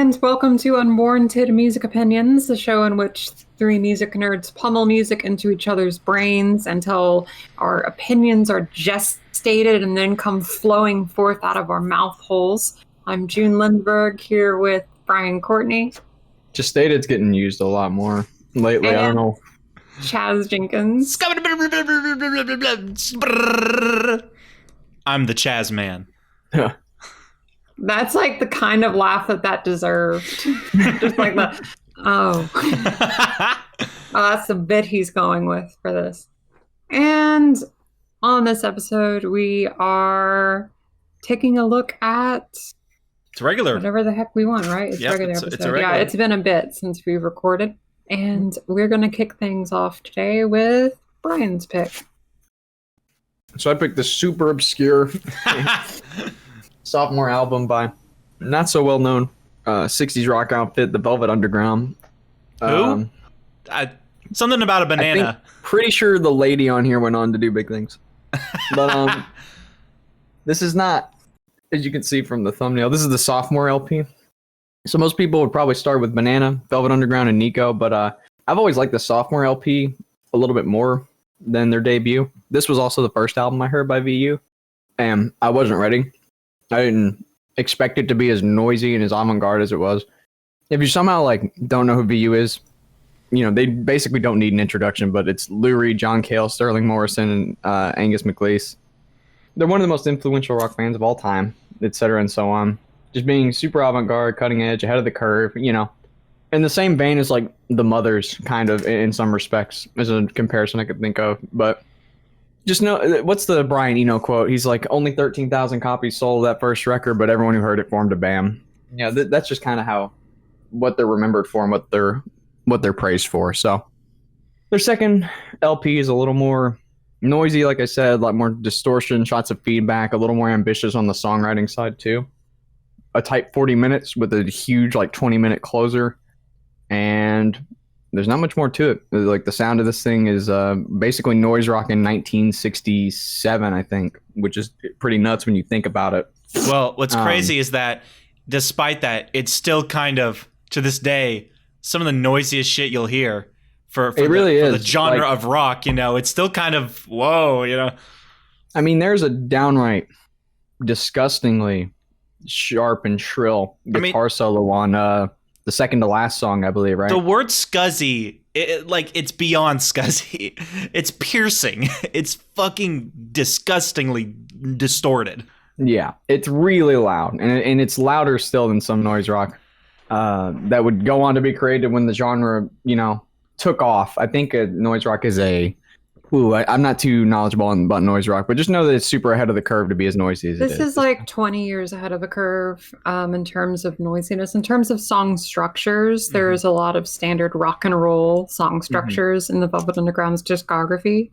And welcome to Unwarranted Music Opinions, the show in which three music nerds pummel music into each other's brains until our opinions are gestated and then come flowing forth out of our mouth holes. I'm June Lindbergh here with Brian Courtney. Gestated's getting used a lot more lately. And I don't know. Chaz Jenkins. I'm the Chaz man. That's like the kind of laugh that deserved. Just like the, oh. That's the bit he's going with for this. And on this episode, we are taking a look at... It's regular. Whatever the heck we want, right? It's yep, regular it's episode. a regular. Yeah, it's been a bit since we recorded. And we're going to kick things off today with Brian's pick. So I picked this super obscure sophomore album by not so well known 60s rock outfit, the Velvet Underground. Who? Something about a banana. Pretty sure the lady on here went on to do big things. But this is not, as you can see from the thumbnail, this is the sophomore LP. So most people would probably start with Banana, Velvet Underground, and Nico, but I've always liked the sophomore LP a little bit more than their debut. This was also the first album I heard by VU, and I wasn't ready. I didn't expect it to be as noisy and as avant-garde as it was. If you somehow don't know who VU is, they basically don't need an introduction, but it's Lou Reed, John Cale, Sterling Morrison, and Angus MacLeese. They're one of the most influential rock bands of all time, etc. and so on. Just being super avant-garde, cutting edge, ahead of the curve, In the same vein as the Mothers, kind of, in some respects, as a comparison I could think of. But just know, what's the Brian Eno quote? He's like, only 13,000 copies sold of that first record, but everyone who heard it formed a band. Yeah, that's just kind of what they're remembered for and what they're praised for. So their second LP is a little more noisy, like I said, a lot more distortion, shots of feedback, a little more ambitious on the songwriting side too. A tight 40 minutes with a huge 20-minute closer, and there's not much more to it. The sound of this thing is basically noise rock in 1967, I think, which is pretty nuts when you think about it. Well, what's crazy is that despite that, it's still kind of, to this day, some of the noisiest shit you'll hear for the genre of rock. It's still kind of whoa. I mean, there's a downright disgustingly sharp and shrill guitar solo on the second to last song, I believe, right? The word scuzzy, it's beyond scuzzy. It's piercing. It's fucking disgustingly distorted. Yeah, it's really loud, and it's louder still than some noise rock that would go on to be created when the genre, took off. I think noise rock is I'm not too knowledgeable about noise rock, but just know that it's super ahead of the curve to be as noisy as it is. This is 20 years ahead of the curve in terms of noisiness. In terms of song structures, there's a lot of standard rock and roll song structures in the Velvet Underground's discography.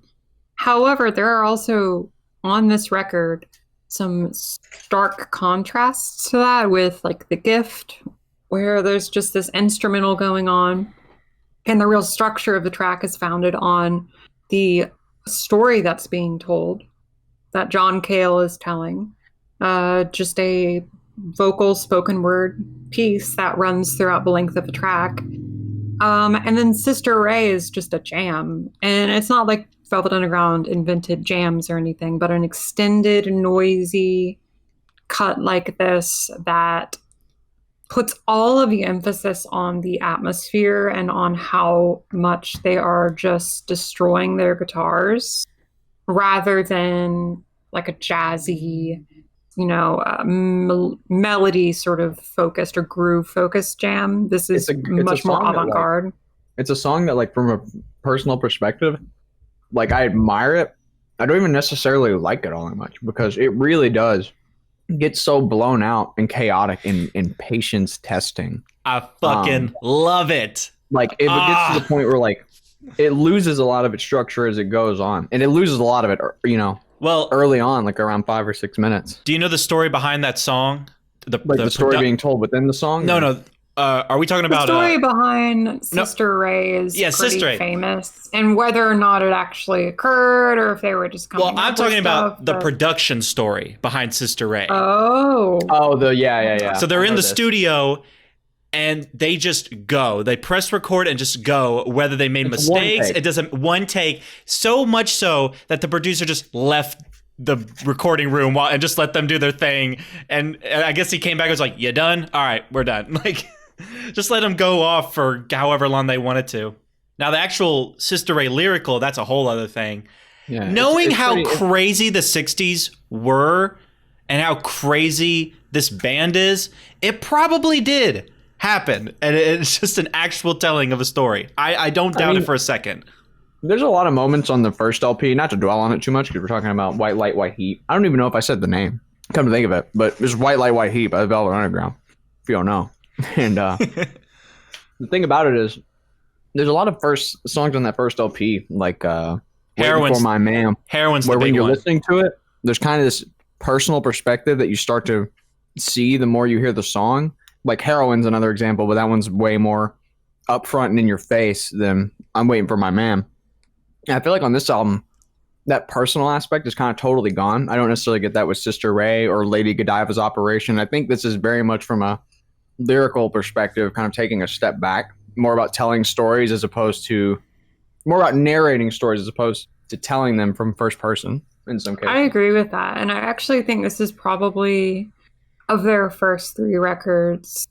However, there are also, on this record, some stark contrasts to that with The Gift, where there's just this instrumental going on, and the real structure of the track is founded on the story that's being told, that John Cale is telling, just a vocal spoken word piece that runs throughout the length of the track. And then Sister Ray is just a jam. And it's not like Velvet Underground invented jams or anything, but an extended, noisy cut like this that puts all of the emphasis on the atmosphere and on how much they are just destroying their guitars rather than a jazzy, melody sort of focused or groove focused jam. This is much more avant-garde. It's a song that from a personal perspective, I admire it. I don't even necessarily like it all that much because it really does get so blown out and chaotic in patience testing. I fucking love it. If it gets to the point where it loses a lot of its structure as it goes on, and it loses a lot of it, early on, around 5 or 6 minutes. Do you know the story behind that song? The story being told within the song? No. Are we talking about the story behind Sister Ray is pretty Sister famous, and whether or not it actually occurred or if they were just coming. Well, I'm talking about the production story behind Sister Ray. Yeah. So they're in the studio, and they just go. They press record and just go, whether they made mistakes. It doesn't, one take, so much so that the producer just left the recording room and just let them do their thing. And I guess he came back and was like, "You done? All right, we're done." Like, just let them go off for however long they wanted to. Now, the actual Sister Ray lyrical, that's a whole other thing. Yeah, knowing how crazy the 60s were and how crazy this band is, it probably did happen. And it's just an actual telling of a story. I don't doubt it for a second. There's a lot of moments on the first LP, not to dwell on it too much because we're talking about White Light, White Heat. I don't even know if I said the name, come to think of it, but there's White Light, White Heat by the Velvet Underground, if you don't know. And the thing about it is, there's a lot of first songs on that first LP, like Heroin's For My Man, Heroin's where the big when you're one. listening to it, there's kind of this personal perspective that you start to see the more you hear the song. Like Heroin's another example, but that one's way more upfront and in your face than I'm Waiting for My Man. And I feel like on this album, that personal aspect is kind of totally gone. I don't necessarily get that with Sister Ray or Lady Godiva's Operation. I think this is very much from a lyrical perspective, kind of taking a step back, more about telling stories as opposed to, more about narrating stories as opposed to telling them from first person in some cases. I agree with that. And I actually think this is probably, of their first 3 records,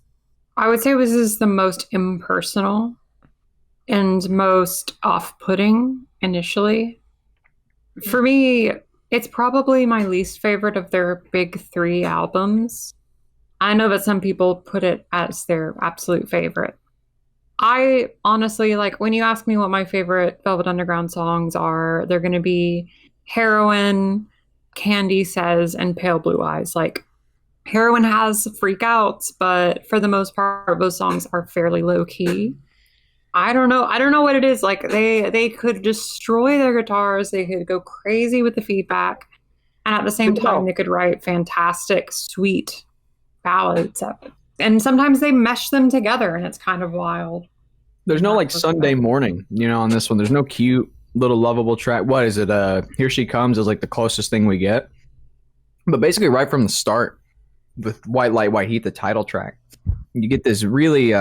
I would say this is the most impersonal and most off-putting initially. For me, it's probably my least favorite of their big 3 albums. I know that some people put it as their absolute favorite. I honestly, like, when you ask me what my favorite Velvet Underground songs are, they're going to be Heroin, Candy Says, and Pale Blue Eyes. Like, Heroin has freakouts, but for the most part, those songs are fairly low key. I don't know what it is. Like, they could destroy their guitars. They could go crazy with the feedback. And at the same time, they could write fantastic, sweet ballads. And sometimes they mesh them together, and it's kind of wild. There's no, like, Sunday Morning, on this one. There's no cute little lovable track. What is it? Here She Comes is, like, the closest thing we get. But basically right from the start, with White Light, White Heat, the title track, you get this really...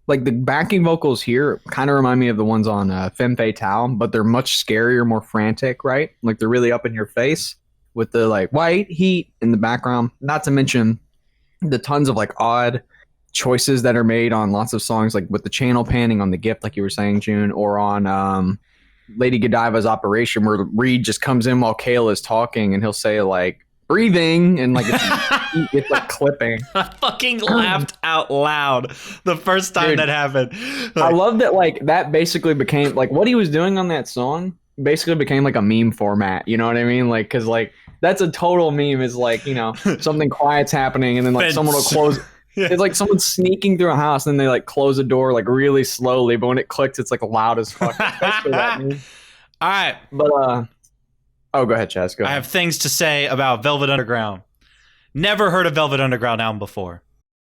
like the backing vocals here kind of remind me of the ones on Femme Fatale, but they're much scarier, more frantic, right? Like they're really up in your face with the like white heat in the background. Not to mention the tons of like odd choices that are made on lots of songs, like with the channel panning on The Gift, like you were saying, June, or on Lady Godiva's Operation, where Reed just comes in while Kale is talking and he'll say like, breathing, and like it's like clipping. I fucking laughed out loud the first time that happened. Like, I love that, like that basically became like what he was doing on that song basically became like a meme format, you know what I mean? Like, because like that's a total meme, is like, something quiet's happening and then like someone will close. Yeah. It's like someone sneaking through a house and then they like close a door like really slowly, but when it clicks it's like loud as fuck. All right, but oh, go ahead, Chaz. Go ahead. I have things to say about Velvet Underground. Never heard a Velvet Underground album before.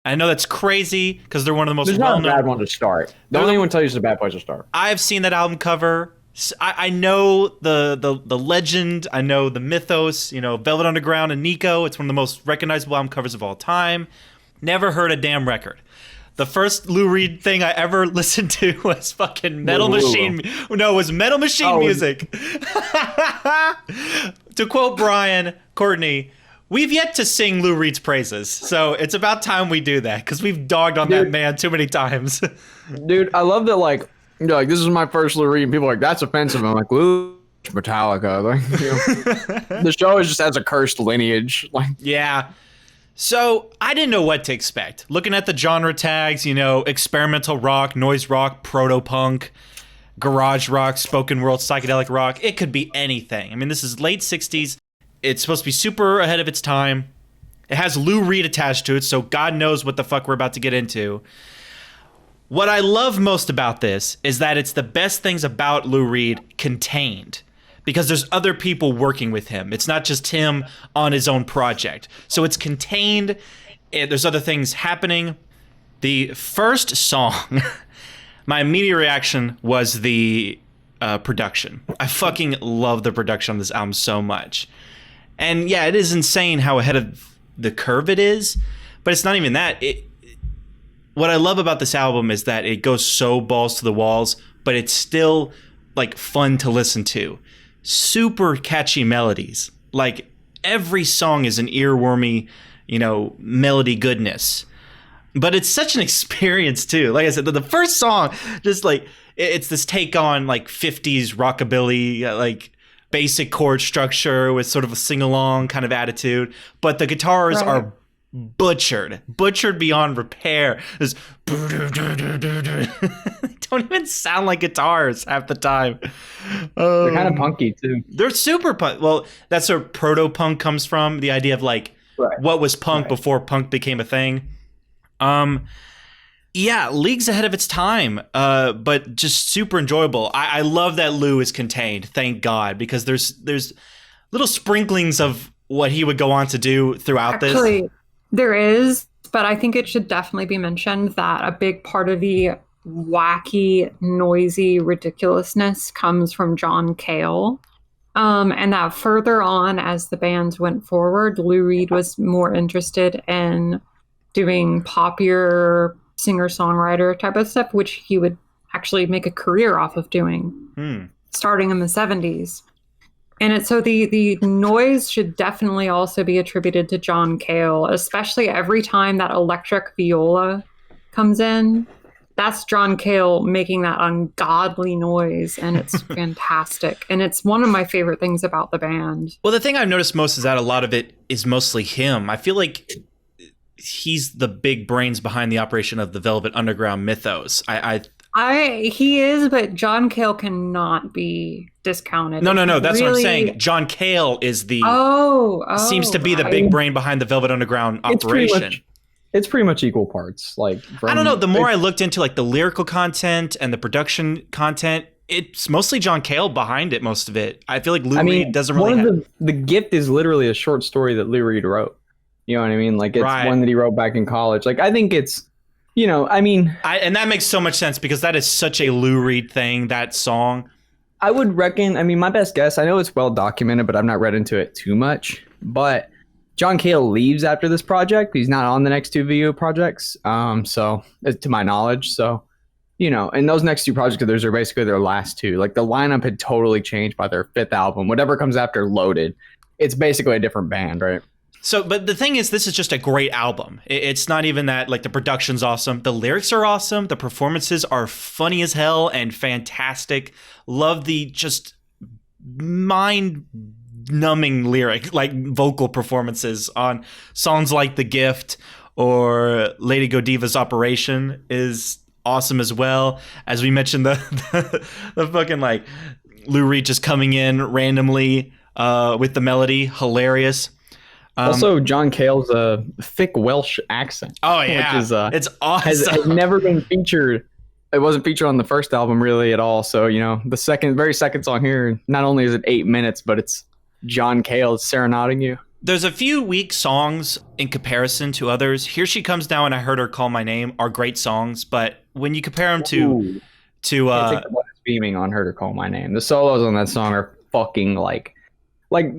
I know that's crazy because they're one of the most well-known. There's not a bad one to start. The only one tell you it's a bad place to start. I've seen that album cover. I know the legend. I know the mythos. Velvet Underground and Nico. It's one of the most recognizable album covers of all time. Never heard a damn record. The first Lou Reed thing I ever listened to was fucking Metal Machine. No, it was Metal Machine music. To quote Brian Courtney, we've yet to sing Lou Reed's praises. So it's about time we do that because we've dogged on that man too many times. Dude, I love that, like, you're like, this is my first Lou Reed. And people are like, that's offensive. I'm like, Lou, Metallica. Like, the show is just has a cursed lineage. Like, yeah. So I didn't know what to expect. Looking at the genre tags, experimental rock, noise rock, proto-punk, garage rock, spoken word, psychedelic rock. It could be anything. I mean, this is late 60s. It's supposed to be super ahead of its time. It has Lou Reed attached to it, so God knows what the fuck we're about to get into. What I love most about this is that it's the best things about Lou Reed contained. Because there's other people working with him. It's not just him on his own project. So it's contained. There's other things happening. The first song, my immediate reaction was the production. I fucking love the production on this album so much. And yeah, it is insane how ahead of the curve it is. But it's not even that. what I love about this album is that it goes so balls to the walls, but it's still like fun to listen to. Super catchy melodies. Like every song is an earwormy, melody goodness. But it's such an experience too. Like I said, the first song, just like it's this take on like 50s rockabilly, like basic chord structure with sort of a sing-along kind of attitude. But the guitars are butchered beyond repair. They don't even sound like guitars half the time. They're kind of punky too. They're super punk. Well, that's where Proto-Punk comes from. The idea of like what was punk before punk became a thing. Yeah, leagues ahead of its time, but just super enjoyable. I love that Lou is contained, thank God, because there's little sprinklings of what he would go on to do throughout this. There is, but I think it should definitely be mentioned that a big part of the wacky, noisy ridiculousness comes from John Cale. And that further on, as the bands went forward, Lou Reed was more interested in doing poppier singer-songwriter type of stuff, which he would actually make a career off of doing, starting in the 70s. And so the noise should definitely also be attributed to John Cale, especially every time that electric viola comes in. That's John Cale making that ungodly noise, and it's fantastic. And it's one of my favorite things about the band. Well, the thing I've noticed most is that a lot of it is mostly him. I feel like he's the big brains behind the operation of the Velvet Underground mythos. He is, but John Cale cannot be discounted. No. That's what I'm saying. John Cale is the seems to be the big brain behind the Velvet Underground operation. It's pretty much equal parts. Like I don't know. The more I looked into like the lyrical content and the production content, it's mostly John Cale behind it. Most of it. I feel like Lou Reed doesn't really. The Gift is literally a short story that Lou Reed wrote. You know what I mean? Like it's one that he wrote back in college. Like I think it's. And that makes so much sense because that is such a Lou Reed thing, that song. I would reckon, my best guess, I know it's well documented, but I've not read into it too much. But John Cale leaves after this project. He's not on the next two video projects. So to my knowledge. So, and those next two projects of theirs are basically their last two. Like the lineup had totally changed by their fifth album. Whatever comes after Loaded, it's basically a different band, right? So, but the thing is, this is just a great album. It's not even that, like, the production's awesome. The lyrics are awesome. The performances are funny as hell and fantastic. Love the just mind-numbing vocal performances on songs like The Gift or Lady Godiva's Operation is awesome as well. As we mentioned, the fucking, like, Lou Reed just coming in randomly with the melody. Hilarious. Also, John Cale's thick Welsh accent. Oh yeah, which is it's awesome. Has never been featured. It wasn't featured on the first album really at all. So the very second song here, not only is it 8 minutes, but it's John Cale serenading you. There's a few weak songs in comparison to others. Here She Comes Now and I Heard Her Call My Name are great songs, but when you compare them to beaming on Heard Her Call My Name, the solos on that song are fucking like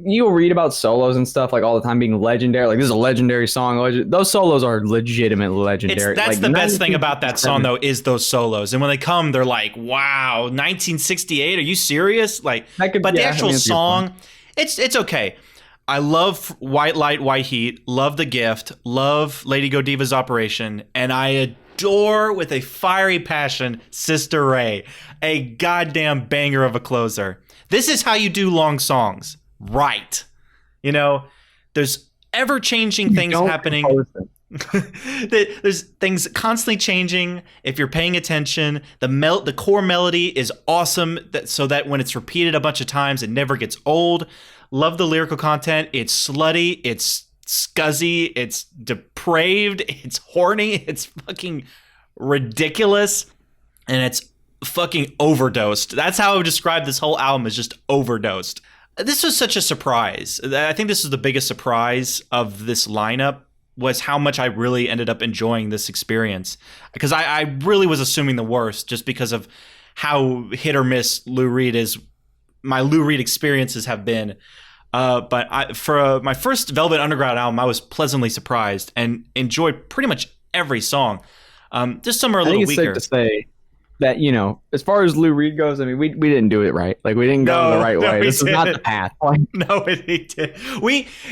you'll read about solos and stuff like all the time being legendary. Like this is a legendary song. Those solos are legitimate legendary. That's the best thing about that song though is those solos. And when they come, they're like, wow, 1968. Are you serious? Like, the actual song, it's okay. I love White Light, White Heat. Love The Gift. Love Lady Godiva's Operation. And I adore with a fiery passion Sister Ray, a goddamn banger of a closer. This is how you do long songs. Right. There's ever-changing things happening. There's things constantly changing. If you're paying attention, the core melody is awesome so that when it's repeated a bunch of times, it never gets old. Love the lyrical content. It's slutty. It's scuzzy. It's depraved. It's horny. It's fucking ridiculous. And it's fucking overdosed. That's how I would describe this whole album, is just overdosed. This was such a surprise. I think this is the biggest surprise of this lineup, was how much I really ended up enjoying this experience. Because I really was assuming the worst just because of how hit or miss my Lou Reed experiences have been. But for my first Velvet Underground album, I was pleasantly surprised and enjoyed pretty much every song. Just some are a little weaker. I think it's safe to say that, you know, as far as Lou Reed goes, I mean, we didn't do it right. Like, we didn't go the right way. This is not the path. No, we did.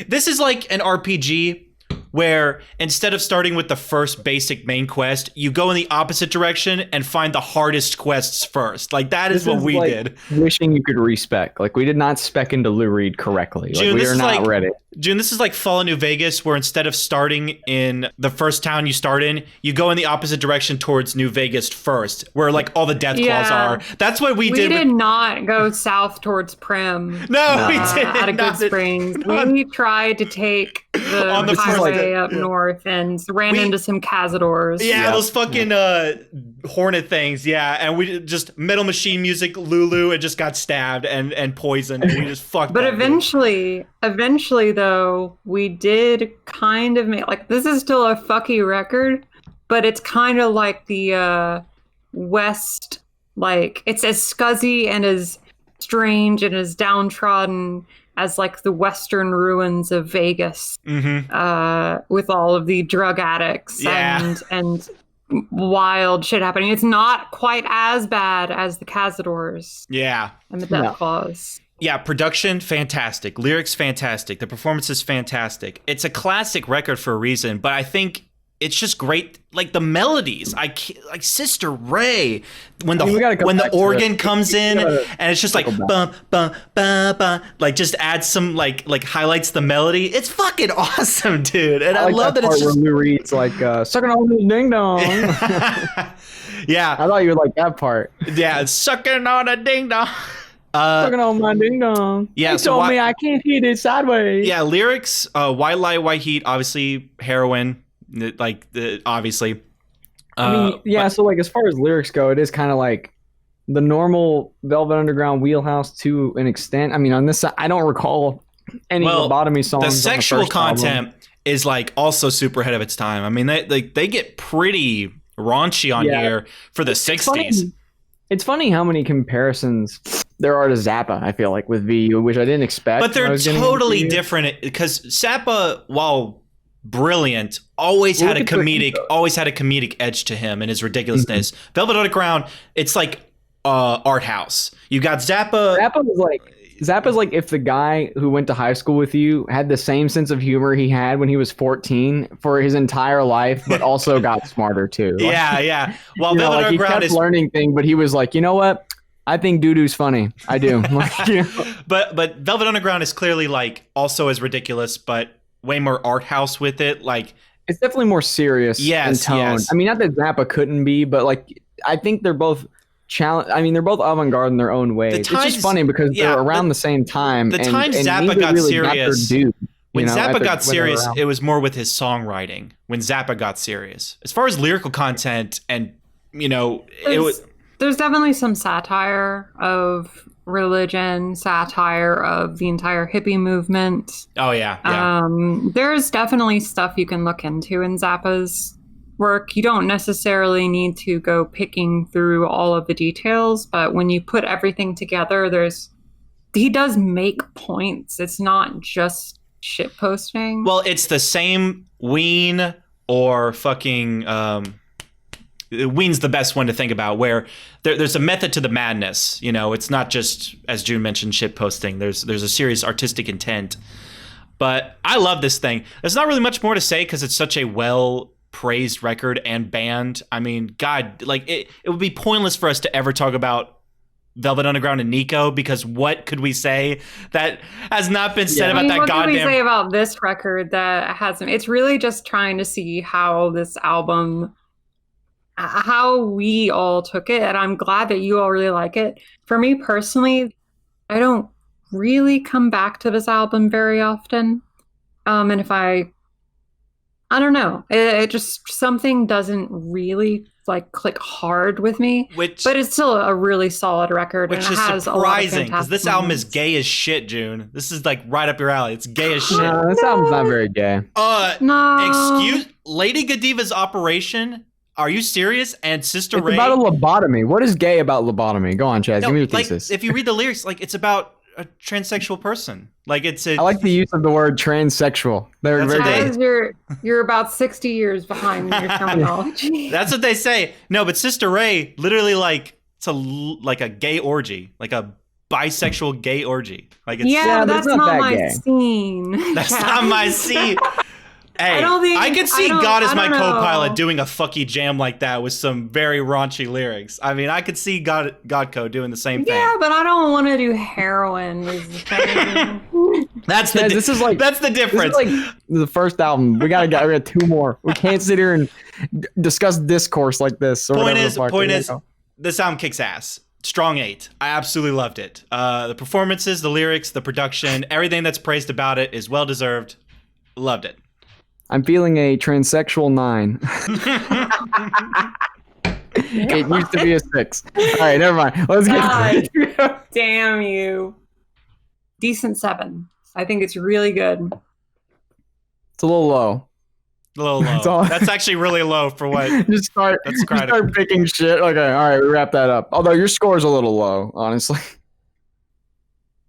This is like an RPG where instead of starting with the first basic main quest, you go in the opposite direction and find the hardest quests first. Like, that is what we did. Wishing you could respec. Like, we did not spec into Lou Reed correctly. June, we are not ready. June, this is like Fallout New Vegas, where instead of starting in the first town you start in, you go in the opposite direction towards New Vegas first, where like all the death claws are. That's what we did. We did not go south towards Prim. No, we didn't. Out of Good Springs. We tried to take the highway up north and ran into some cazadors. Yeah, those fucking hornet things. Yeah, and we just metal machine music, Lulu, and just got stabbed and poisoned, and we just fucked. But eventually though, we did kind of make, like, this is still a fucky record, but it's kind of like the West, like, it's as scuzzy and as strange and as downtrodden as like the western ruins of Vegas, with all of the drug addicts and wild shit happening. It's not quite as bad as the Cazadors. Yeah. And the Death Claws. Yeah, production, fantastic. Lyrics, fantastic. The performance is fantastic. It's a classic record for a reason, but I think it's just great. Like, the melodies, like Sister Ray, when the organ comes in, and it's just like bum bum bum bum, like, just adds some like highlights the melody. It's fucking awesome, dude. And I love that it's just where Lou Reed's like sucking on the ding dong. Yeah, I thought you would like that part. Yeah, sucking on a ding dong. Sucking on my ding dong. Yeah, he told me I can't hit it sideways. Yeah, lyrics, White Lie, White Heat, obviously heroin. Like, obviously. I mean, yeah. So, like, as far as lyrics go, it is kind of like the normal Velvet Underground wheelhouse to an extent. I mean, on this side, I don't recall any lobotomy songs. The sexual content album is like also super ahead of its time. I mean, they get pretty raunchy on here for the 60s. It's funny how many comparisons there are to Zappa, I feel like, with VU, which I didn't expect. But they're totally different, because Zappa, while brilliant, always had a comedic edge to him and his ridiculousness. Velvet Underground, it's like art house. You got Zappa. Zappa's like if the guy who went to high school with you had the same sense of humor he had when he was 14 for his entire life, but also got smarter too. Like, yeah. Well, Velvet Underground he kept learning things, but he was like, you know what? I think doo-doo's funny. I do. But Velvet Underground is clearly like also as ridiculous, but way more art house with it. Like, it's definitely more serious in tone. Yes. I mean, not that Zappa couldn't be, but like, I think they're both they're both avant-garde in their own way. It's just funny because they're around the same time. The time Zappa got serious. When Zappa got serious, it was more with his songwriting. When Zappa got serious, as far as lyrical content, and there's definitely some satire of religion, satire of the entire hippie movement. Oh yeah. There's definitely stuff you can look into in Zappa's work. You don't necessarily need to go picking through all of the details, but when you put everything together, he does make points. It's not just shit posting. Well, it's the same Ween or fucking Ween's the best one to think about, where there's a method to the madness. You know, it's not just, as June mentioned, shit posting. There's a serious artistic intent. But I love this thing. There's not really much more to say because it's such a well-praised record and band. I mean, God, like, it would be pointless for us to ever talk about Velvet Underground and Nico, because what could we say that has not been said about that goddamn... What can we say about this record that hasn't... It's really just trying to see how this album... how we all took it, and I'm glad that you all really like it. For me personally, I don't really come back to this album very often. And if I don't know, it just, something doesn't really like click hard with me, but it's still a really solid record. Which is surprising, because this album is gay as shit, June. This is like right up your alley. It's gay as shit. No, this album's not very gay. No. Lady Godiva's Operation. Are you serious? And Sister Ray. It's about a lobotomy. What is gay about lobotomy? Go on, Chaz. Give me your thesis. If you read the lyrics, like, it's about a transsexual person. Like I like the use of the word transsexual. They're very good. You're about 60 years behind your terminology. That's what they say. No, but Sister Ray literally it's like a gay orgy, like a bisexual gay orgy. Like it's that's not my scene. That's not my scene. Hey, I could see God as my co-pilot doing a fucky jam like that with some very raunchy lyrics. I mean, I could see Godco doing the same thing. Yeah, but I don't want to do heroin. That's the difference. This is like the first album. We got 2 more. We can't sit here and discuss discourse like this. Point is, this album kicks ass. Strong 8. I absolutely loved it. The performances, the lyrics, the production, everything that's praised about it is well deserved. Loved it. I'm feeling a transsexual 9. It used to be a 6. All right, never mind. Let's get. Damn you. Decent 7. I think it's really good. It's a little low. That's actually really low for what. Just start picking shit. Okay, all right, we wrap that up. Although your score is a little low, honestly.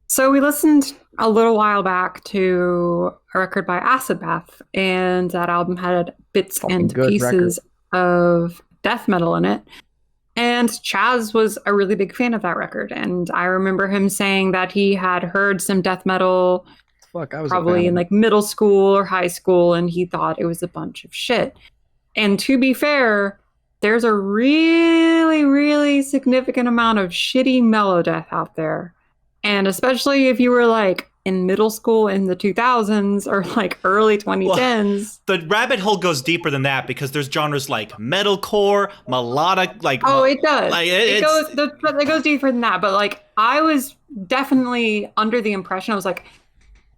So we listened a little while back to a record by Acid Bath, and that album had bits and pieces of death metal in it. And Chaz was a really big fan of that record, and I remember him saying that he had heard some death metal probably in like middle school or high school, and he thought it was a bunch of shit. And to be fair, there's a really, really significant amount of shitty melodeath out there. And especially if you were like in middle school in the 2000s or like early 2010s. Well, the rabbit hole goes deeper than that because there's genres like metalcore, melodic, like it does. Like it goes deeper than that. But like I was definitely under the impression, I was like,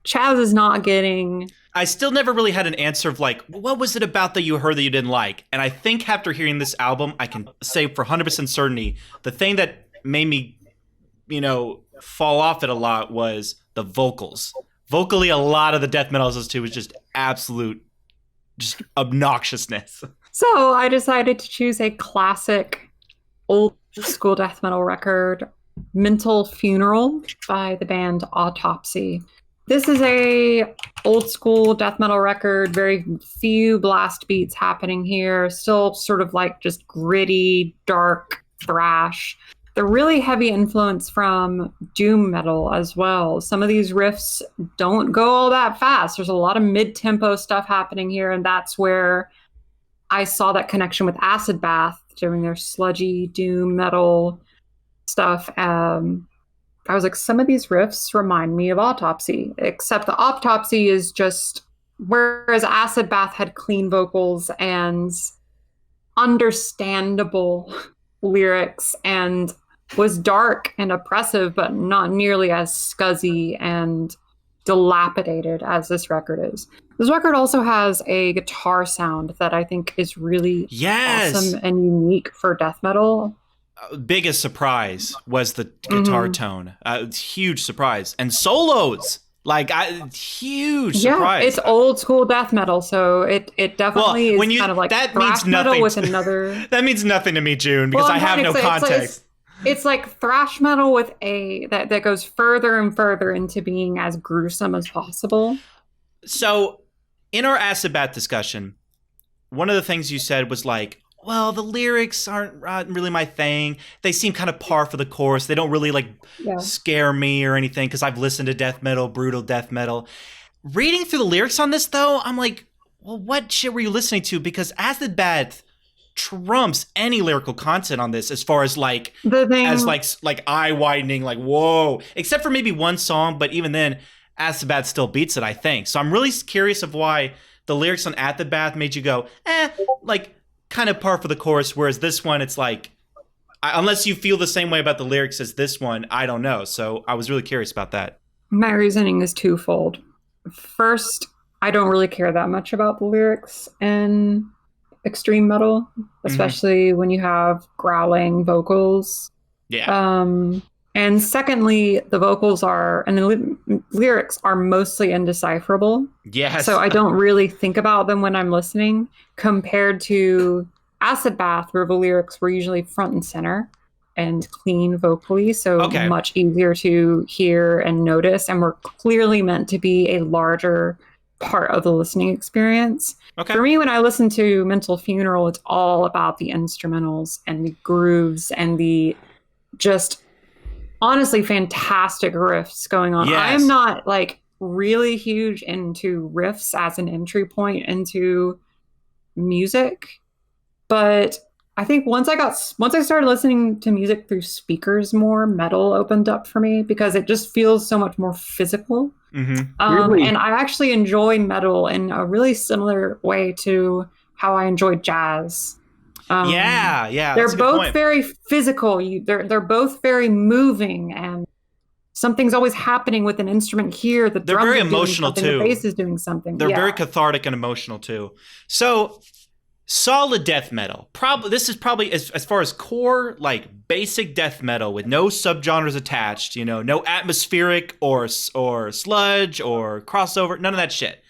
Chaz is not getting. I still never really had an answer of like, what was it about that you heard that you didn't like? And I think after hearing this album, I can say for 100% certainty, the thing that made me, fall off it a lot was the vocals. Vocally, a lot of the death metal I listened to was just absolute obnoxiousness. So I decided to choose a classic old school death metal record, Mental Funeral by the band Autopsy. This is a old school death metal record, very few blast beats happening here, still sort of like just gritty, dark thrash. The really heavy influence from doom metal as well. Some of these riffs don't go all that fast. There's a lot of mid-tempo stuff happening here, and that's where I saw that connection with Acid Bath doing their sludgy doom metal stuff. I was like, some of these riffs remind me of Autopsy, except the Autopsy is just, whereas Acid Bath had clean vocals and understandable lyrics and was dark and oppressive, but not nearly as scuzzy and dilapidated as this record is. This record also has a guitar sound that I think is really awesome and unique for death metal. Biggest surprise was the guitar tone. Huge surprise. And solos! Huge surprise. Yeah, it's old school death metal, so it definitely is kind of like that means nothing with another. That means nothing to me, June, because I have no context. It's like thrash metal with that goes further and further into being as gruesome as possible. So, in our Acid Bath discussion, one of the things you said was like, well, the lyrics aren't really my thing. They seem kind of par for the course. They don't really scare me or anything because I've listened to death metal, brutal death metal. Reading through the lyrics on this, though, I'm like, well, what shit were you listening to? Because Acid Bath trumps any lyrical content on this as far as like eye widening, like whoa. Except for maybe one song, but even then, Acid Bath still beats it, I think. So I'm really curious of why the lyrics on Acid Bath made you go, kind of par for the course, whereas this one, it's like, unless you feel the same way about the lyrics as this one, I don't know. So I was really curious about that. My reasoning is twofold. First, I don't really care that much about the lyrics in extreme metal, especially when you have growling vocals. Yeah. And secondly, the vocals and the lyrics are mostly indecipherable. Yes. So I don't really think about them when I'm listening, compared to Acid Bath, where the lyrics were usually front and center. and clean vocally, so much easier to hear and notice, and were clearly meant to be a larger part of the listening experience. For me, when I listen to Mental Funeral, it's all about the instrumentals and the grooves and the just honestly fantastic riffs going on. I am not like really huge into riffs as an entry point into music, but I think once I started listening to music through speakers more, metal opened up for me because it just feels so much more physical. And I actually enjoy metal in a really similar way to how I enjoyed jazz. They're both very physical. They're both very moving, and something's always happening with an instrument here. They're very emotional too. The bass is doing something. They're very cathartic and emotional too. So solid death metal. This is probably as far as core, like basic death metal with no subgenres attached. You know, no atmospheric or sludge or crossover. None of that shit.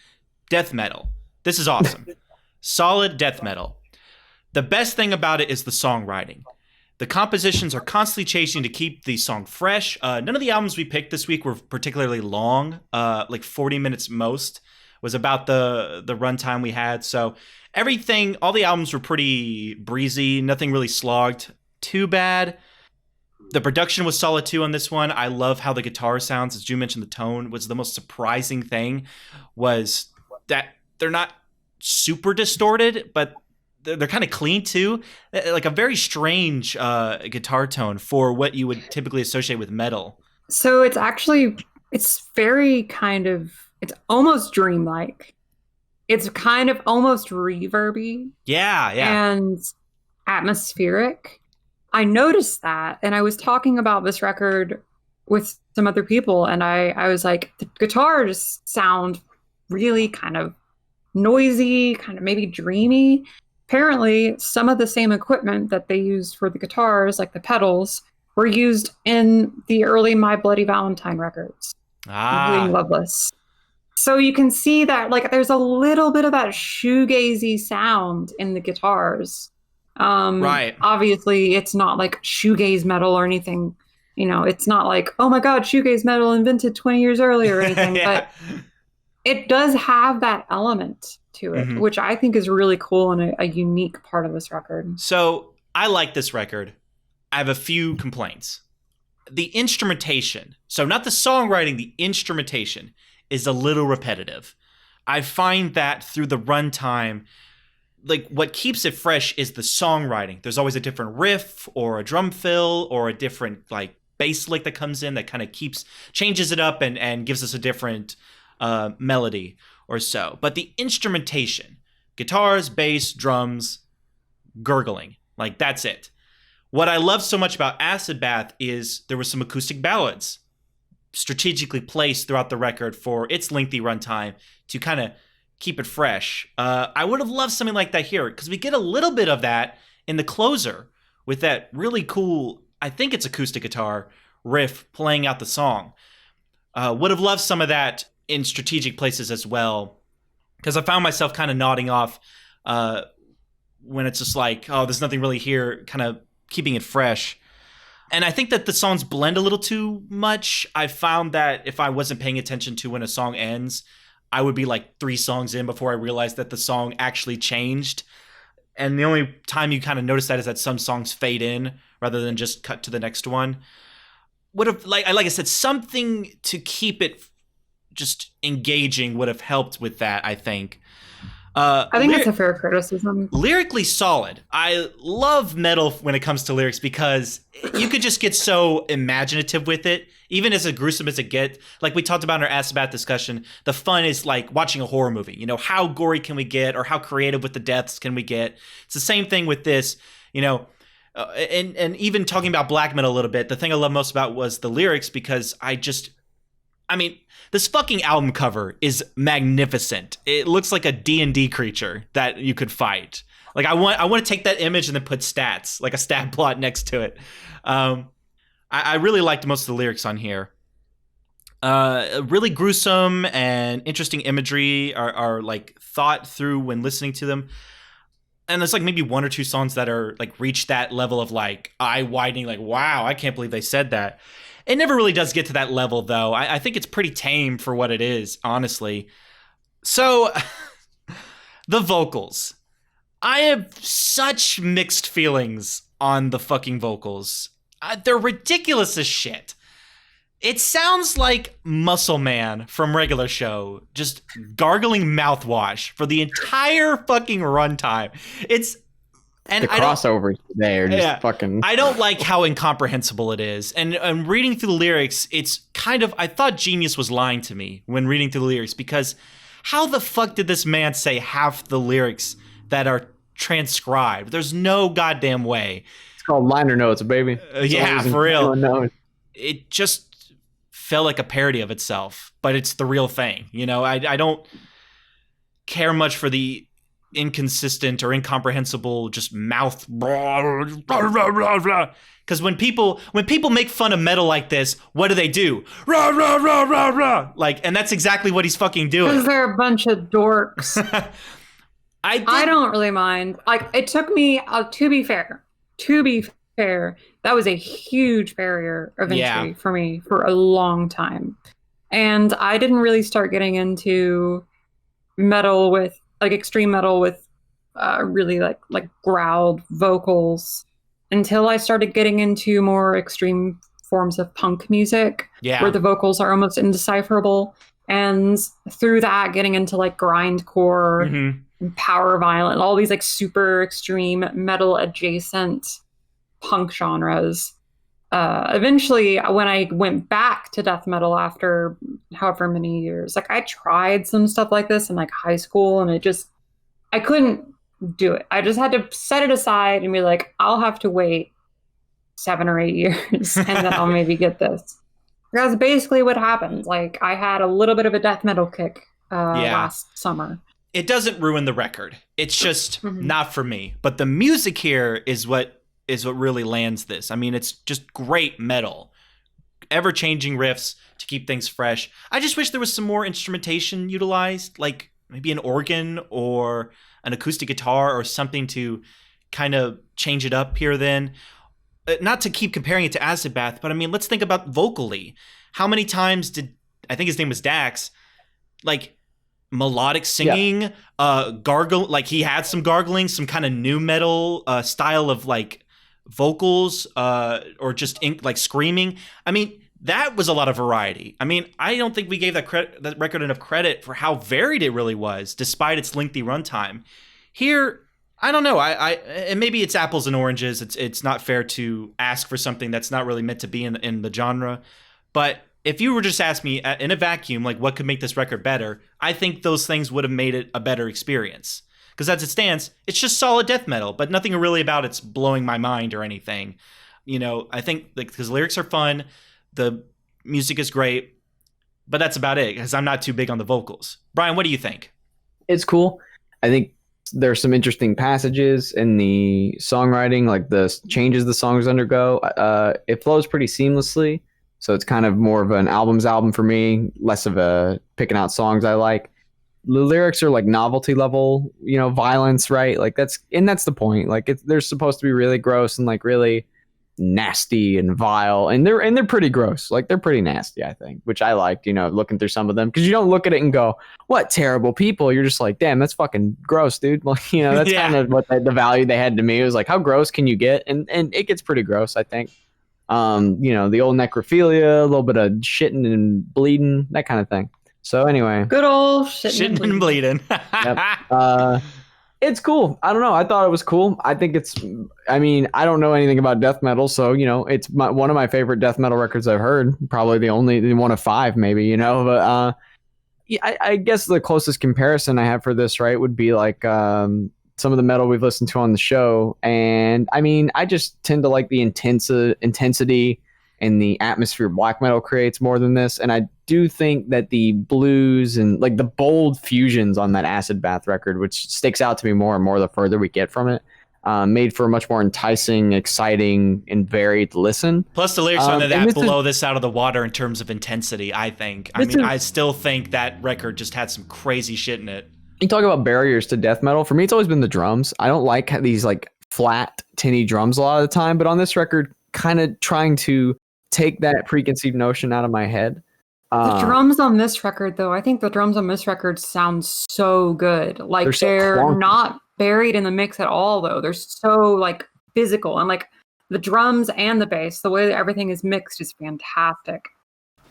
Death metal. This is awesome. Solid death metal. The best thing about it is the songwriting. The compositions are constantly changing to keep the song fresh. None of the albums we picked this week were particularly long, like 40 minutes most was about the runtime we had. So everything, all the albums were pretty breezy, nothing really slogged too bad. The production was solid too on this one. I love how the guitar sounds. As Drew mentioned, the tone was the most surprising thing, was that they're not super distorted, but they're kind of clean too, like a very strange guitar tone for what you would typically associate with metal. So it's very it's almost dreamlike. It's kind of almost reverby. Yeah. And atmospheric. I noticed that, and I was talking about this record with some other people, and I was like, the guitars sound really kind of noisy, kind of maybe dreamy. Apparently, some of the same equipment that they used for the guitars, like the pedals, were used in the early My Bloody Valentine records. Including Loveless. So you can see that, like, there's a little bit of that shoegazy sound in the guitars. Right. Obviously, it's not like shoegaze metal or anything. You know, it's not like, oh my God, shoegaze metal invented 20 years earlier or anything. But it does have that element to it, which I think is really cool and a unique part of this record. So I like this record. I have a few complaints. The instrumentation, so not the songwriting, the instrumentation is a little repetitive. I find that through the runtime, like what keeps it fresh is the songwriting. There's always a different riff or a drum fill or a different like bass lick that comes in that kind of changes it up and gives us a different melody or so. But the instrumentation, guitars, bass, drums, gurgling, like that's it. What I love so much about Acid Bath is there were some acoustic ballads strategically placed throughout the record for its lengthy runtime to kind of keep it fresh. I would have loved something like that here, because we get a little bit of that in the closer with that really cool, I think it's acoustic guitar riff playing out the song. Would have loved some of that in strategic places as well, because I found myself kind of nodding off when it's just like, oh, there's nothing really here, kind of keeping it fresh. And I think that the songs blend a little too much. I found that if I wasn't paying attention to when a song ends, I would be like 3 songs in before I realized that the song actually changed. And the only time you kind of notice that is that some songs fade in rather than just cut to the next one. Would have, like I said, something to keep it just engaging would have helped with that, I think. I think that's a fair criticism. Lyrically solid. I love metal when it comes to lyrics because you could just get so imaginative with it, even as gruesome as it gets. Like we talked about in our Acid Bath discussion, the fun is like watching a horror movie. You know, how gory can we get, or how creative with the deaths can we get? It's the same thing with this, you know. And even talking about black metal a little bit, the thing I love most about was the lyrics, because this fucking album cover is magnificent. It looks like a D&D creature that you could fight. Like I want to take that image and then put stats, like a stat plot next to it. I really liked most of the lyrics on here. Really gruesome and interesting imagery are like thought through when listening to them. and there's like maybe one or two songs that are like reach that level of like eye widening, like, wow, I can't believe they said that. It never really does get to that level though. I think it's pretty tame for what it is, honestly. So the vocals, I have such mixed feelings on the fucking vocals. They're ridiculous as shit. It sounds like Muscle Man from Regular Show, just gargling mouthwash for the entire fucking runtime. It's and the crossovers there, just fucking. I don't like how incomprehensible it is, and reading through the lyrics, it's kind of. I thought Genius was lying to me when reading through the lyrics, because how the fuck did this man say half the lyrics that are transcribed? There's no goddamn way. It's called liner notes, baby. Yeah, for real. It just felt like a parody of itself, but it's the real thing. You know, I don't care much for the inconsistent or incomprehensible just mouth, because when people make fun of metal like this, what do? Rah, rah, rah, rah, rah. Like, and that's exactly what he's fucking doing. Because they're a bunch of dorks. I don't really mind. Like, it took me, to be fair, that was a huge barrier of entry for me for a long time. And I didn't really start getting into metal with, like, extreme metal with really like growled vocals until I started getting into more extreme forms of punk music, where the vocals are almost indecipherable. And through that, getting into like grindcore, power violent, all these like super extreme metal adjacent punk genres. Eventually, when I went back to death metal after however many years, like I tried some stuff like this in like high school, and I couldn't do it. I just had to set it aside and be like, I'll have to wait 7 or 8 years and then I'll maybe get this. That's basically what happened. Like, I had a little bit of a death metal kick last summer. It doesn't ruin the record. It's just not for me. But the music here is what really lands this. I mean, it's just great metal. Ever-changing riffs to keep things fresh. I just wish there was some more instrumentation utilized, like maybe an organ or an acoustic guitar or something to kind of change it up here then. Not to keep comparing it to Acid Bath, but I mean, let's think about vocally. How many times did, I think his name was Dax, like melodic singing, gargle, like he had some gargling, some kind of new metal style of like vocals or just like screaming. I mean, that was a lot of variety. I mean, I don't think we gave that record enough credit for how varied it really was, despite its lengthy runtime. Here, I don't know. And maybe it's apples and oranges. It's not fair to ask for something that's not really meant to be in the genre. But if you were just ask me in a vacuum, like what could make this record better, I think those things would have made it a better experience. Because as it stands, it's just solid death metal, but nothing really about it's blowing my mind or anything. You know, I think because lyrics are fun, the music is great, but that's about it. Because I'm not too big on the vocals. Brian, what do you think? It's cool. I think there's some interesting passages in the songwriting, like the changes the songs undergo. It flows pretty seamlessly, so it's kind of more of an album for me, less of a picking out songs I like. The lyrics are like novelty level, you know, violence, right? Like that's the point. Like they're supposed to be really gross and like really nasty and vile, and they're pretty gross. Like they're pretty nasty, I think, which I liked, you know, looking through some of them, because you don't look at it and go, what terrible people. You're just like, damn, that's fucking gross, dude. Like, you know, that's kind of what the value they had to me. It was like, how gross can you get? And it gets pretty gross, I think. You know, the old necrophilia, a little bit of shitting and bleeding, that kind of thing. So anyway, good old shitting and bleeding. Yep. It's cool. I don't know. I thought it was cool. I think I mean, I don't know anything about death metal, so, you know, it's one of my favorite death metal records I've heard. Probably the only one of 5, maybe, you know. But I guess the closest comparison I have for this, right, would be like some of the metal we've listened to on the show. And I mean, I just tend to like the intensity and the atmosphere black metal creates more than this. And I do think that the blues and like the bold fusions on that Acid Bath record, which sticks out to me more and more the further we get from it, made for a much more enticing, exciting, and varied listen. Plus the lyrics on that blow this out of the water in terms of intensity, I think. I still think that record just had some crazy shit in it. you talk about barriers to death metal. For me, it's always been the drums. I don't like these like flat, tinny drums a lot of the time, but on this record, kind of trying to take that preconceived notion out of my head. The drums on this record, though, I think the drums on this record sound so good. Like they're not buried in the mix at all, though. They're so like physical, and like the drums and the bass, the way that everything is mixed is fantastic.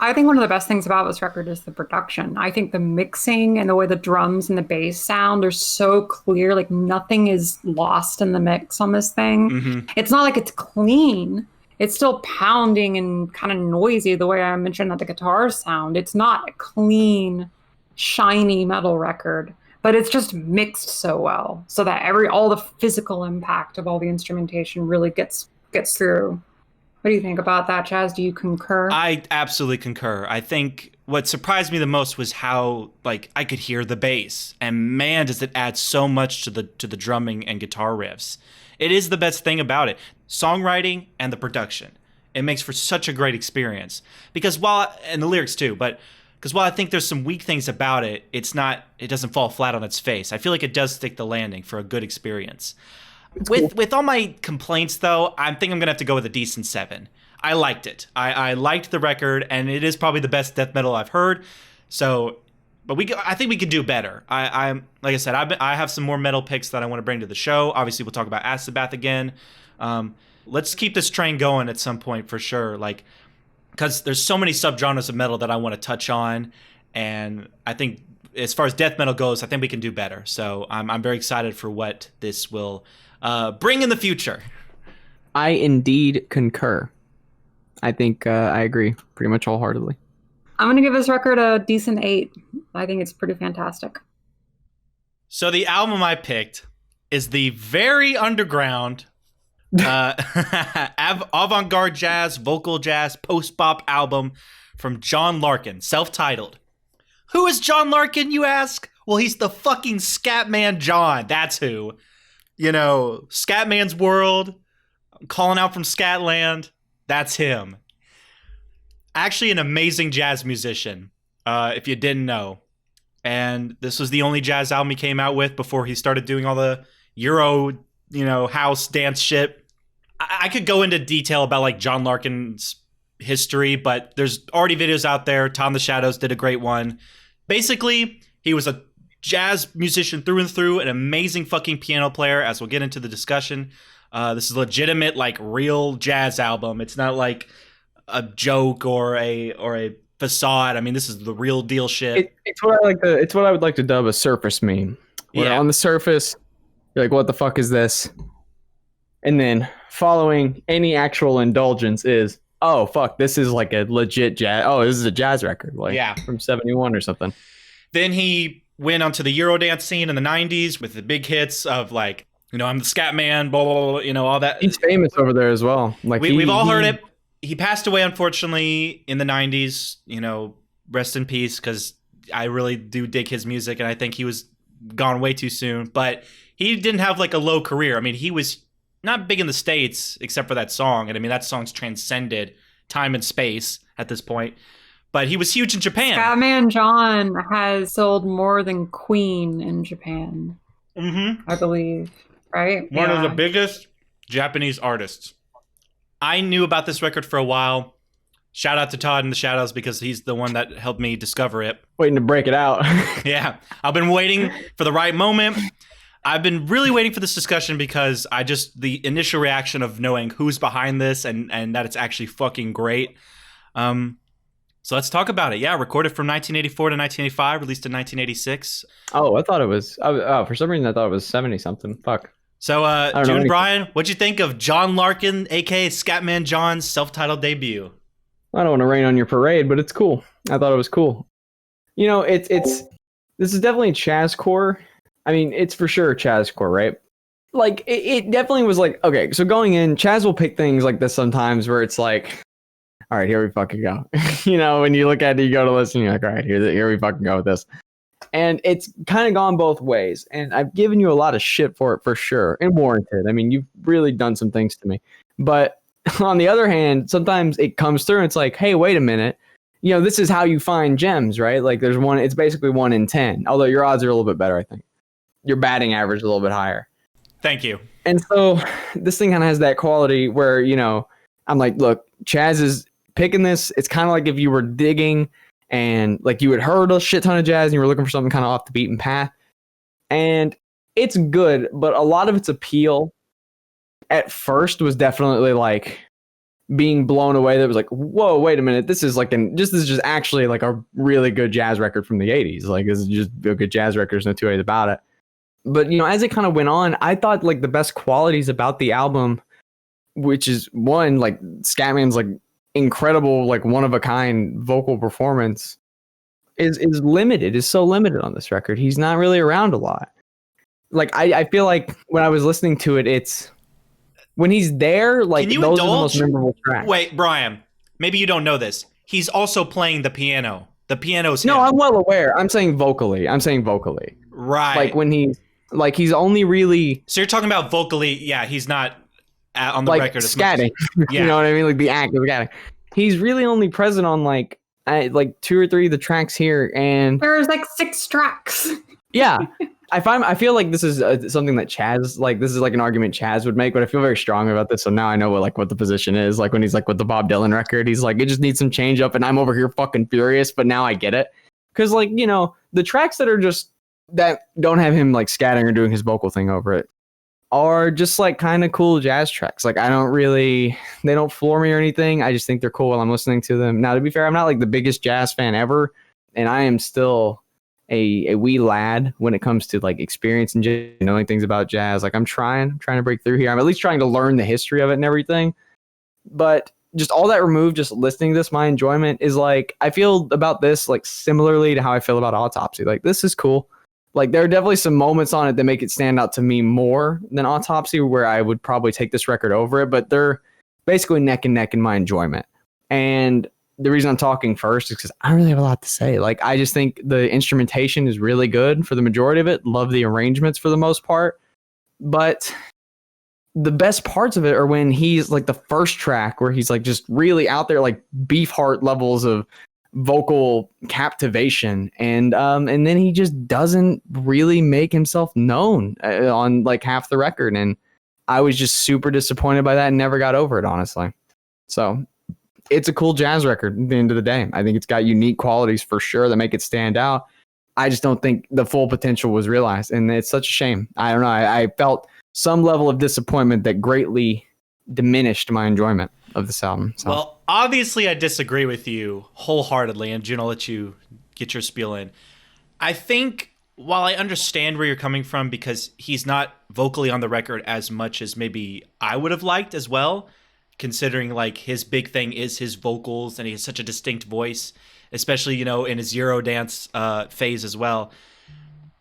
I think one of the best things about this record is the production. I think the mixing and the way the drums and the bass sound are so clear. Like nothing is lost in the mix on this thing. Mm-hmm. It's not like it's clean. It's still pounding and kind of noisy the way I mentioned that the guitars sound. It's not a clean, shiny metal record, but it's just mixed so well so that all the physical impact of all the instrumentation really gets through. What do you think about that, Chaz? Do you concur? I absolutely concur. I think what surprised me the most was how like I could hear the bass, and man, does it add so much to the drumming and guitar riffs. It is the best thing about it. Songwriting and the production. It makes for such a great experience. And the lyrics too, because while I think there's some weak things about it, it doesn't fall flat on its face. I feel like it does stick the landing for a good experience. With all my complaints though, I think I'm gonna have to go with a decent 7. I liked it. I liked the record, and it is probably the best death metal I've heard. So, but I think we could do better. I'm like I said, I have some more metal picks that I want to bring to the show. Obviously, we'll talk about Acid Bath again. Let's keep this train going at some point for sure. Like, because there's so many subgenres of metal that I want to touch on, and I think as far as death metal goes, I think we can do better. So I'm very excited for what this will bring in the future. I indeed concur. I think I agree pretty much wholeheartedly. I'm going to give this record a decent 8. I think it's pretty fantastic. So the album I picked is the very underground avant-garde jazz, vocal jazz, post-bop album from John Larkin, self-titled. Who is John Larkin, you ask? Well, he's the fucking Scatman John. That's who. You know, Scatman's World, calling out from Scatland. That's him. Actually, an amazing jazz musician, if you didn't know. And this was the only jazz album he came out with before he started doing all the Euro, house dance shit. I could go into detail about like John Larkin's history, but there's already videos out there. Tom the Shadows did a great one. Basically, he was a jazz musician through and through, an amazing fucking piano player, as we'll get into the discussion. This is a legitimate, like, real jazz album. It's not like a joke or a facade. I mean, this is the real deal shit. It's what I would like to dub a surface meme. Where on the surface, you're like, what the fuck is this? And then following any actual indulgence is, oh fuck, this is like a legit jazz. Oh, this is a jazz record, like from 71 or something. Then he went onto the Eurodance scene in the 90s with the big hits of like, I'm the Scat Man, blah, blah, blah, all that. He's famous over there as well. Like we've all heard it. He passed away, unfortunately, in the 90s. Rest in peace, because I really do dig his music, and I think he was gone way too soon. But he didn't have like a low career. I mean, he was not big in the States, except for that song. And I mean, that song's transcended time and space at this point. But he was huge in Japan. Scatman John has sold more than Queen in Japan, I believe. Right? One of the biggest Japanese artists. I knew about this record for a while. Shout out to Todd in the Shadows, because he's the one that helped me discover it. Waiting to break it out. Yeah. I've been waiting for the right moment. I've been really waiting for this discussion because the initial reaction of knowing who's behind this and that it's actually fucking great. So let's talk about it. Yeah, recorded from 1984 to 1985, released in 1986. Oh, I thought it was... for some reason I thought it was 70-something. Fuck. So, June and Brian, what'd you think of John Larkin, a.k.a. Scatman John's self-titled debut? I don't want to rain on your parade, but it's cool. I thought it was cool. This is definitely Chazcore. I mean, it's for sure Chazcore, right? Like, it definitely was like, okay, so going in, Chaz will pick things like this sometimes where it's like, all right, here we fucking go. When you look at it, you go to listen, you're like, all right, here we fucking go with this. And it's kind of gone both ways. And I've given you a lot of shit for it, for sure. And warranted. I mean, you've really done some things to me. But on the other hand, sometimes it comes through and it's like, hey, wait a minute. you know, this is how you find gems, right? Like there's one, it's basically 1 in 10, although your odds are a little bit better, I think. Your batting average is a little bit higher. Thank you. And so this thing kind of has that quality where, you know, I'm like, look, Chaz is picking this. It's kind of like if you were digging and like you had heard a shit ton of jazz and you were looking for something kind of off the beaten path. And it's good, but a lot of its appeal at first was definitely like being blown away. That was like, whoa, wait a minute. This is this is just actually like a really good jazz record from the 80s. Like this is just a good jazz record. There's no two ways about it. But, you know, as it kind of went on, I thought like the best qualities about the album, which is one, like Scatman's like incredible, like one of a kind vocal performance is limited, is so limited on this record. He's not really around a lot. Like I feel like when I was listening to it, it's when he's there, like those are the most memorable tracks. Wait, Brian, maybe you don't know this. He's also playing the piano. The piano's him. No, I'm well aware. I'm saying vocally. Right. Like when he's only really. So you're talking about vocally. Yeah, he's not on the like record as scatting. Much. Yeah. You know what I mean? Like the act of scatting. He's really only present on like 2 or 3 of the tracks here, and there's like 6 tracks. Yeah. I feel like this is something that Chaz, like this is like an argument Chaz would make, but I feel very strongly about this. So now I know what the position is. Like when he's like with the Bob Dylan record, he's like, it just needs some change up, and I'm over here fucking furious. But now I get it, because like, you know, the tracks that don't have him like scatting or doing his vocal thing over it are just like kind of cool jazz tracks. Like they don't floor me or anything. I just think they're cool while I'm listening to them. Now, to be fair, I'm not like the biggest jazz fan ever, and I am still a wee lad when it comes to like experience and just knowing things about jazz. Like I'm trying to break through here. I'm at least trying to learn the history of it and everything. But just all that removed, just listening to this, my enjoyment is like, I feel about this like similarly to how I feel about Autopsy. Like this is cool. Like there are definitely some moments on it that make it stand out to me more than Autopsy, where I would probably take this record over it, but they're basically neck and neck in my enjoyment. And the reason I'm talking first is because I don't really have a lot to say. Like, I just think the instrumentation is really good for the majority of it. Love the arrangements for the most part. But the best parts of it are when he's like the first track where he's like just really out there, like Beefheart levels of vocal captivation. And then he just doesn't really make himself known on like half the record. And I was just super disappointed by that and never got over it, honestly. So it's a cool jazz record at the end of the day. I think it's got unique qualities for sure that make it stand out. I just don't think the full potential was realized, and it's such a shame. I don't know. I felt some level of disappointment that greatly diminished my enjoyment of this album. So. Well, obviously I disagree with you wholeheartedly, and June, I'll let you get your spiel in. I think while I understand where you're coming from, because he's not vocally on the record as much as maybe I would have liked as well, considering like his big thing is his vocals and he has such a distinct voice, especially, you know, in his Eurodance phase as well.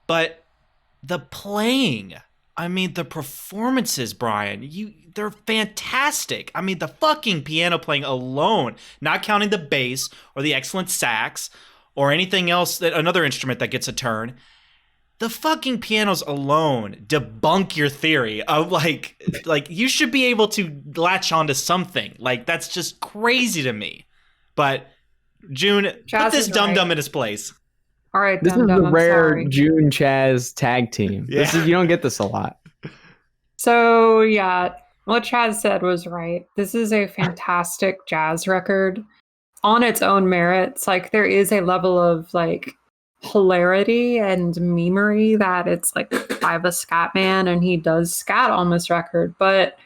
But the playing, I mean, the performances, Brian, they're fantastic. I mean, the fucking piano playing alone, not counting the bass or the excellent sax or anything else, another instrument that gets a turn. The fucking pianos alone debunk your theory of like you should be able to latch onto something. Like, that's just crazy to me. But June, put this dum-dum in his place. All right, this is the rare June Chaz tag team. Yeah. You don't get this a lot. So yeah, what Chaz said was right. This is a fantastic jazz record on its own merits. Like, there is a level of like hilarity and memery that it's like, I have a scat man and he does scat on this record, but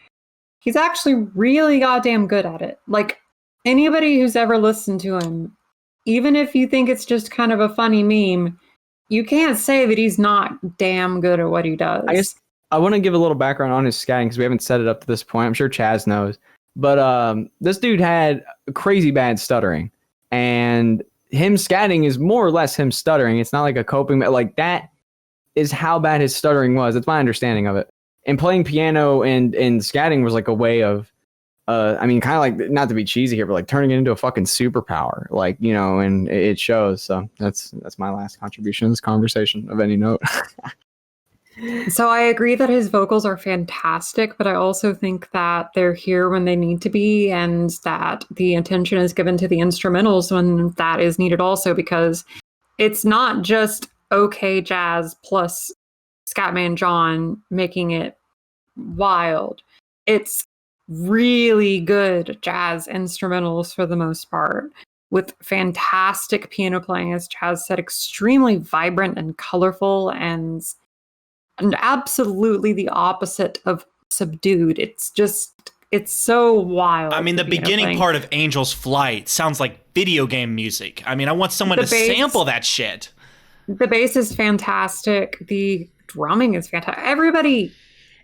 he's actually really goddamn good at it. Like, anybody who's ever listened to him, even if you think it's just kind of a funny meme, you can't say that he's not damn good at what he does. I guess I want to give a little background on his scatting because we haven't set it up to this point. I'm sure Chaz knows, but this dude had crazy bad stuttering, and him scatting is more or less him stuttering. It's not like a coping, like that is how bad his stuttering was. That's my understanding of it. And playing piano and scatting was like a way of, I mean, kind of like, not to be cheesy here, but like turning it into a fucking superpower, like, you know, and it shows. So that's my last contribution to this conversation of any note. So I agree that his vocals are fantastic, but I also think that they're here when they need to be, and that the attention is given to the instrumentals when that is needed also, because it's not just okay jazz plus Scatman John making it wild. It's really good jazz instrumentals for the most part, with fantastic piano playing, as Chaz said, extremely vibrant and colorful, and absolutely the opposite of subdued. It's so wild. I mean, the beginning part of Angel's Flight sounds like video game music. I mean, I want someone to sample that shit. The bass is fantastic. The drumming is fantastic. Everybody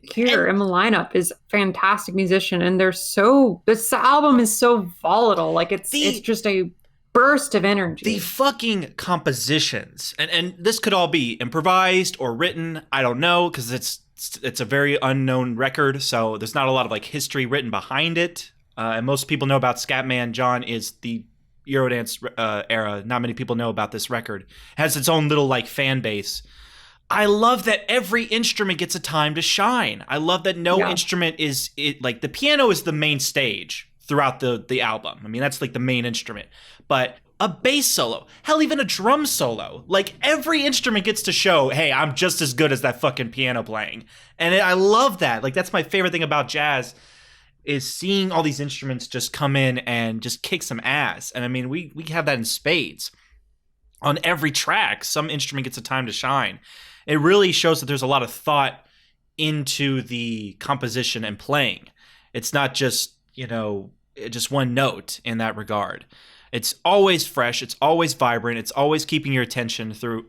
here in the lineup is fantastic musician, and this album is so volatile. Like it's just a burst of energy. The fucking compositions, and this could all be improvised or written. I don't know, because it's a very unknown record, so there's not a lot of like history written behind it. And most people know about Scatman John is the Eurodance era. Not many people know about this record. It has its own little like fan base. I love that every instrument gets a time to shine. I love that no instrument is like the piano is the main stage throughout the album. I mean, that's like the main instrument. But a bass solo, hell, even a drum solo, like every instrument gets to show, hey, I'm just as good as that fucking piano playing. And I love that. Like, that's my favorite thing about jazz, is seeing all these instruments just come in and just kick some ass. And I mean, we have that in spades. On every track, some instrument gets a time to shine. It really shows that there's a lot of thought into the composition and playing. It's not just, just one note in that regard. It's always fresh. It's always vibrant. It's always keeping your attention through.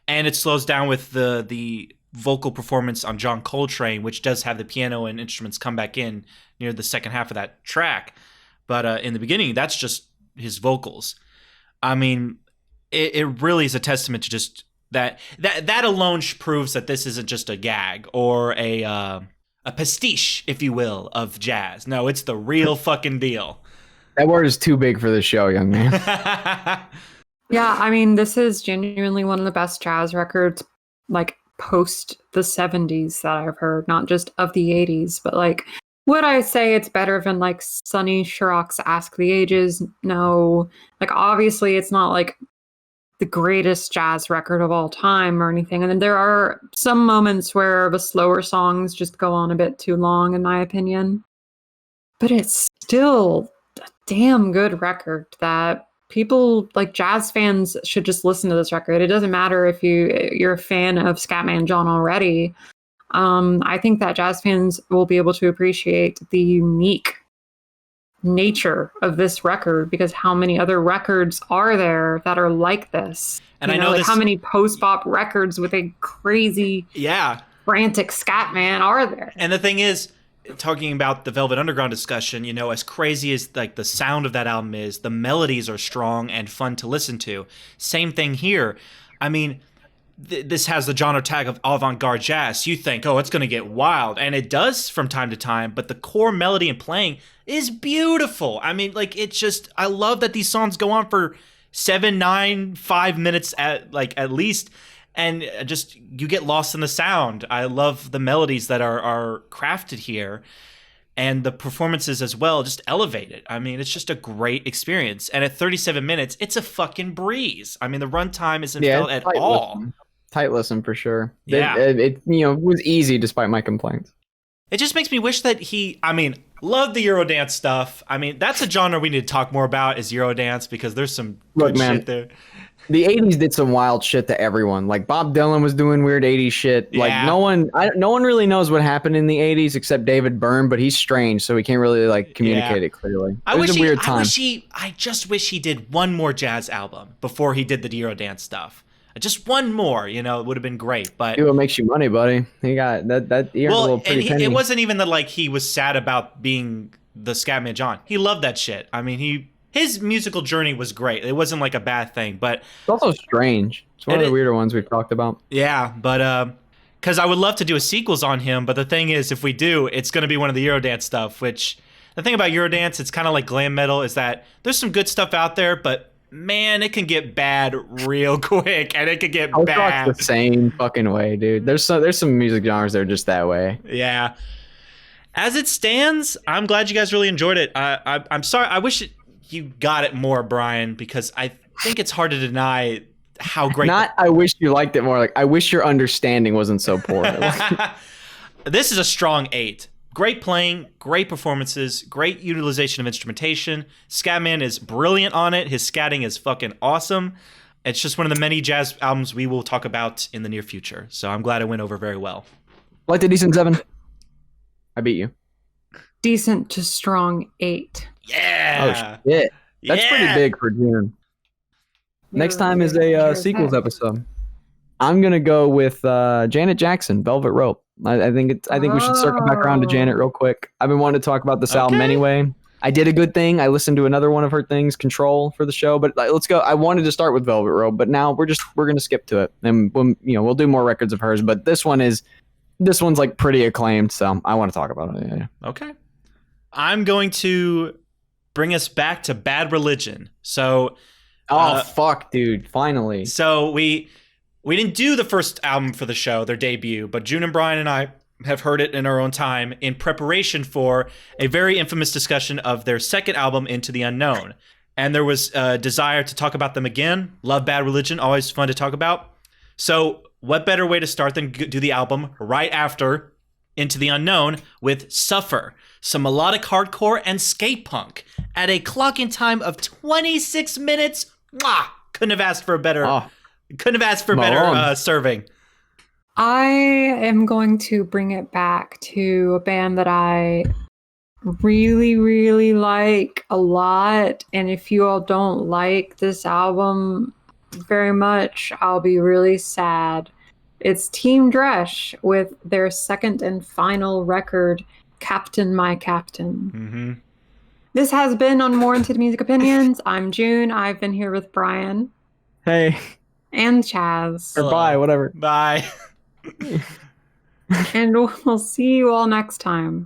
And it slows down with the vocal performance on John Coltrane, which does have the piano and instruments come back in near the second half of that track. But in the beginning, that's just his vocals. I mean, it really is a testament to just that alone proves that this isn't just a gag or a pastiche, if you will, of jazz. No, it's the real fucking deal. That word is too big for this show, young man. Yeah, I mean, this is genuinely one of the best jazz records, like, post the 70s that I've heard, not just of the 80s, but, like, would I say it's better than, like, Sonny Sharrock's Ask the Ages? No. Like, obviously, it's not, like, the greatest jazz record of all time or anything. And then there are some moments where the slower songs just go on a bit too long, in my opinion. But it's still a damn good record that people, like jazz fans, should just listen to this record. It doesn't matter if you're a fan of Scatman John already. I think that jazz fans will be able to appreciate the unique nature of this record, because how many other records are there that are like this? And I know like how many post-bop records with a crazy, frantic Scatman are there? And the thing is, talking about the Velvet Underground discussion, as crazy as like the sound of that album is, the melodies are strong and fun to listen to. Same thing here. I mean, this has the genre tag of avant-garde jazz. You think, oh, it's going to get wild. And it does from time to time, but the core melody and playing is beautiful. I mean, like, it's just, I love that these songs go on for 7, 9, 5 minutes at least. And just, you get lost in the sound. I love the melodies that are crafted here. And the performances as well, just elevated. I mean, it's just a great experience. And at 37 minutes, it's a fucking breeze. I mean, the runtime isn't felt at all. Tight listen for sure. Yeah. It was easy despite my complaints. It just makes me wish that love the Eurodance stuff. I mean, that's a genre we need to talk more about, is Eurodance, because there's some good shit there. The 80s did some wild shit to everyone. Like Bob Dylan was doing weird 80s shit. Like no one really knows what happened in the 80s except David Byrne, but he's strange, so he can't really like communicate it clearly. It was a weird time. I just wish he did one more jazz album before he did the Eurodance stuff. Just one more, it would have been great. But do what makes you money, buddy. He got that. He earned a little pretty penny. It wasn't even that like he was sad about being the Scatman John. He loved that shit. I mean, his musical journey was great. It wasn't like a bad thing, but it's also strange. It's one of the weirder ones we've talked about. Yeah, but because I would love to do a sequels on him, but the thing is, if we do, it's going to be one of the Eurodance stuff. Which the thing about Eurodance, it's kind of like glam metal, is that there's some good stuff out there, but man, it can get bad real quick, and it can get Alt bad. rock's the same fucking way, dude. There's some music genres that are just that way. Yeah. As it stands, I'm glad you guys really enjoyed it. I'm sorry. I wish you got it more, Brian, because I think it's hard to deny how great. I wish you liked it more. Like, I wish your understanding wasn't so poor. This is a strong 8. Great playing, great performances, great utilization of instrumentation. Scatman is brilliant on it. His scatting is fucking awesome. It's just one of the many jazz albums we will talk about in the near future. So I'm glad it went over very well. Like a decent 7. I beat you. Decent to strong 8. Yeah. Oh shit. That's pretty big for June. Next time is a sequels episode. I'm gonna go with Janet Jackson, Velvet Rope. I think we should circle back around to Janet real quick. I've been wanting to talk about this album anyway. I did a good thing. I listened to another one of her things, Control, for the show. But let's go. I wanted to start with Velvet Rope, but now we're gonna skip to it, and we'll do more records of hers. But this one's like pretty acclaimed, so I want to talk about it. Yeah. Okay. I'm going to bring us back to Bad Religion. So. Fuck, dude! Finally. So we didn't do the first album for the show, their debut, but June and Brian and I have heard it in our own time in preparation for a very infamous discussion of their second album, Into the Unknown. And there was a desire to talk about them again. Love Bad Religion, always fun to talk about. So what better way to start than do the album right after Into the Unknown with Suffer, some melodic hardcore and skate punk at a clock-in time of 26 minutes. Mwah! Couldn't have asked for better serving. I am going to bring it back to a band that I really, really like a lot. And if you all don't like this album very much, I'll be really sad. It's Team Dresch with their second and final record, Captain My Captain. Mm-hmm. This has been Unwarranted Music Opinions. I'm June. I've been here with Brian. Hey. And Chaz. Or bye, whatever. Bye. And we'll see you all next time.